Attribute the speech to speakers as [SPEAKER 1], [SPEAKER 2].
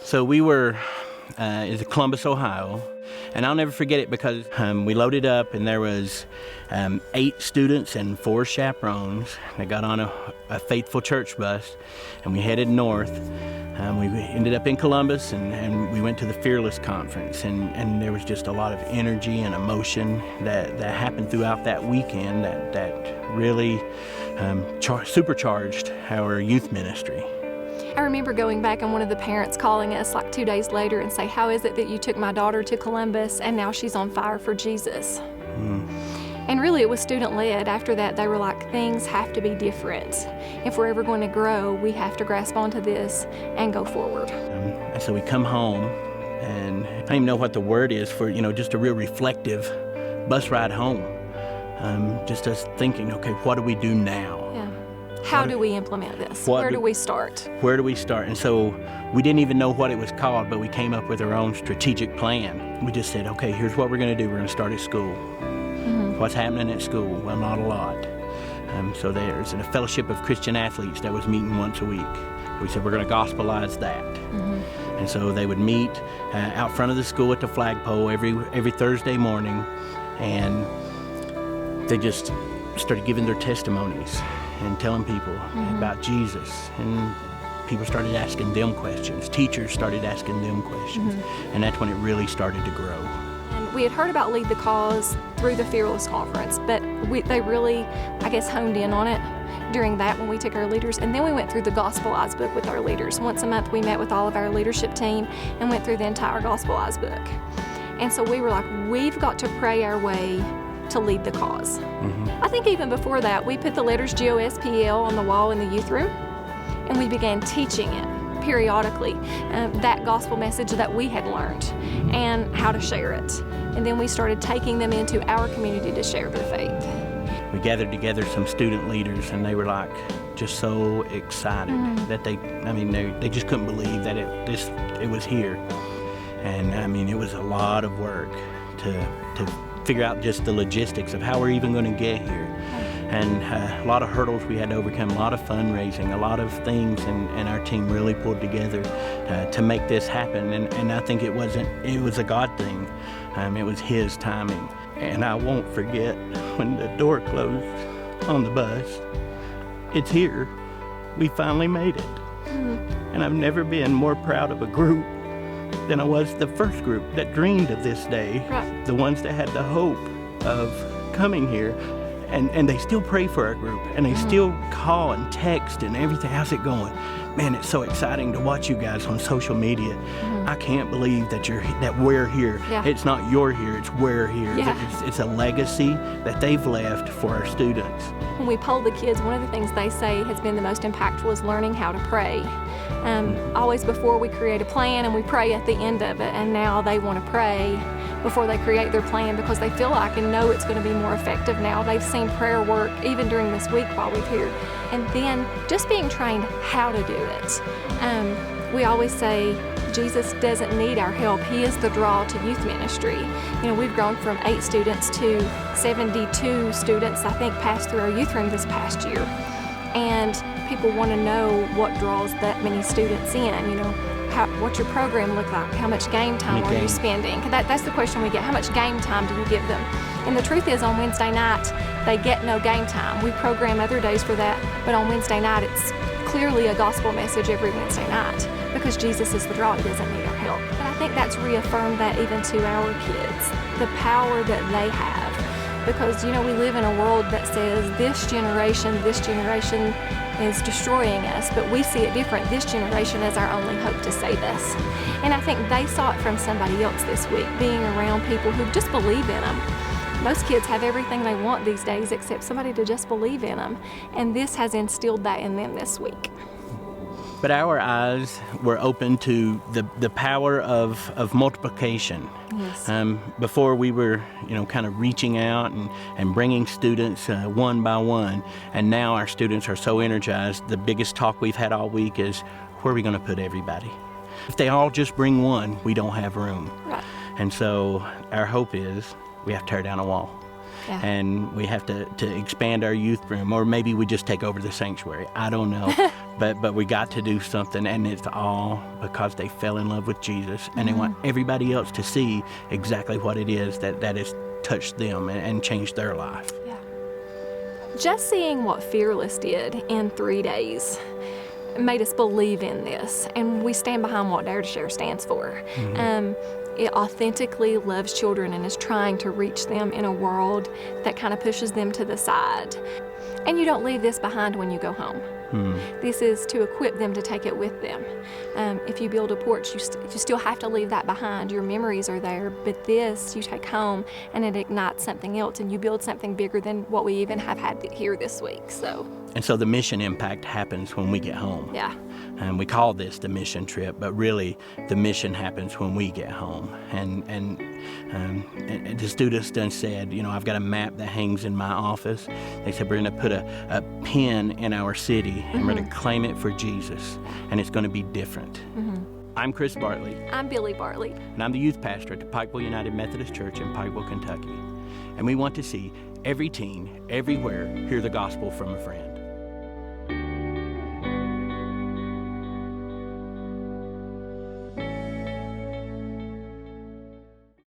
[SPEAKER 1] So we were in Columbus, Ohio, and I'll never forget it because we loaded up and there was 8 students and 4 chaperones that got on a faithful church bus, and we headed north. We ended up in Columbus, and we went to the Fearless Conference, and there was just a lot of energy and emotion that happened throughout that weekend that really supercharged our youth ministry.
[SPEAKER 2] I remember going back and one of the parents calling us like 2 days later and say, "How is it that you took my daughter to Columbus and now she's on fire for Jesus?" And really it was student-led. After that, they were like, things have to be different. If we're ever going to grow, we have to grasp onto this and go forward.
[SPEAKER 1] And so we come home, and I don't even know what the word is for, just a real reflective bus ride home. Just us thinking, okay, what do we do now?
[SPEAKER 2] How do we implement this? Where do we start?
[SPEAKER 1] Where do we start? And so we didn't even know what it was called, but we came up with our own strategic plan. We just said, okay, here's what we're going to do. We're going to start at school. What's happening at school? Well, not a lot. So there's a fellowship of Christian athletes that was meeting once a week. We said we're going to gospelize that. And so they would meet out front of the school at the flagpole every Thursday morning, and they just started giving their testimonies and telling people about Jesus. And people started asking them questions. Teachers started asking them questions. And that's when it really started to grow.
[SPEAKER 2] And we had heard about Lead the Cause through the Fearless Conference, but they really, honed in on it during that when we took our leaders. And then we went through the Gospelized book with our leaders. Once a month we met with all of our leadership team and went through the entire Gospelized book. And so we were like, we've got to pray our way to lead the cause. I think even before that, we put the letters GOSPEL on the wall in the youth room, and we began teaching it periodically, that gospel message that we had learned and how to share it. And then we started taking them into our community to share their faith.
[SPEAKER 1] We gathered together some student leaders, and they were like just so excited that they just couldn't believe that it was here. And it was a lot of work to figure out just the logistics of how we're even going to get here. And a lot of hurdles we had to overcome, a lot of fundraising, a lot of things, and our team really pulled together to make this happen. And I think it was a God thing. It was His timing. And I won't forget when the door closed on the bus. It's here. We finally made it. And I've never been more proud of a group than I was the first group that dreamed of this day. The ones that had the hope of coming here. And they still pray for our group, and they still call and text and everything. How's it going? Man, it's so exciting to watch you guys on social media. I can't believe that we're here. It's not you're here, it's we're here. It's a legacy that they've left for our students.
[SPEAKER 2] When we poll the kids, one of the things they say has been the most impactful is learning how to pray. Always before we create a plan, and we pray at the end of it, and now they want to pray before they create their plan because they feel like and know it's going to be more effective now. They've seen prayer work even during this week while we're here. And then just being trained how to do it. We always say Jesus doesn't need our help. He is the draw to youth ministry. We've grown from 8 students to 72 students, I think, passed through our youth room this past year. And people want to know what draws that many students in, what's your program look like? How much game time are you spending? That's the question we get. How much game time do you give them? And the truth is, on Wednesday night, they get no game time. We program other days for that, but on Wednesday night, it's clearly a gospel message every Wednesday night because Jesus is the draw. He doesn't need our help. But I think that's reaffirmed that even to our kids, the power that they have. Because, we live in a world that says this generation is destroying us, but we see it different. This generation is our only hope to save us. And I think they saw it from somebody else this week, being around people who just believe in them. Most kids have everything they want these days except somebody to just believe in them. And this has instilled that in them this week.
[SPEAKER 1] But our eyes were open to the power of multiplication.
[SPEAKER 2] Yes.
[SPEAKER 1] Before we were, kind of reaching out and bringing students one by one. And now our students are so energized. The biggest talk we've had all week is, where are we going to put everybody? If they all just bring one, we don't have room.
[SPEAKER 2] Right.
[SPEAKER 1] And so our hope is we have to tear down a wall.
[SPEAKER 2] Yeah.
[SPEAKER 1] And we have to expand our youth room, or maybe we just take over the sanctuary. I don't know. but we got to do something, and it's all because they fell in love with Jesus, and they want everybody else to see exactly what it is that has touched them and changed their life.
[SPEAKER 2] Yeah. Just seeing what Fearless did in 3 days made us believe in this, and we stand behind what Dare to Share stands for. It authentically loves children and is trying to reach them in a world that kind of pushes them to the side. And you don't leave this behind when you go home. This is to equip them to take it with them. If you build a porch, you still have to leave that behind. Your memories are there, but this you take home and it ignites something else, and you build something bigger than what we even have had here this week.
[SPEAKER 1] And so the mission impact happens when we get home.
[SPEAKER 2] Yeah.
[SPEAKER 1] And we call this the mission trip, but really the mission happens when we get home. And the students done said, I've got a map that hangs in my office. They said we're going to put a pin in our city, and we're going to claim it for Jesus, and it's going to be different. I'm Chris Bartley.
[SPEAKER 2] I'm Billie Bartley.
[SPEAKER 1] And I'm the youth pastor at the Pikeville United Methodist Church in Pikeville, Kentucky. And we want to see every teen, everywhere, hear the gospel from a friend.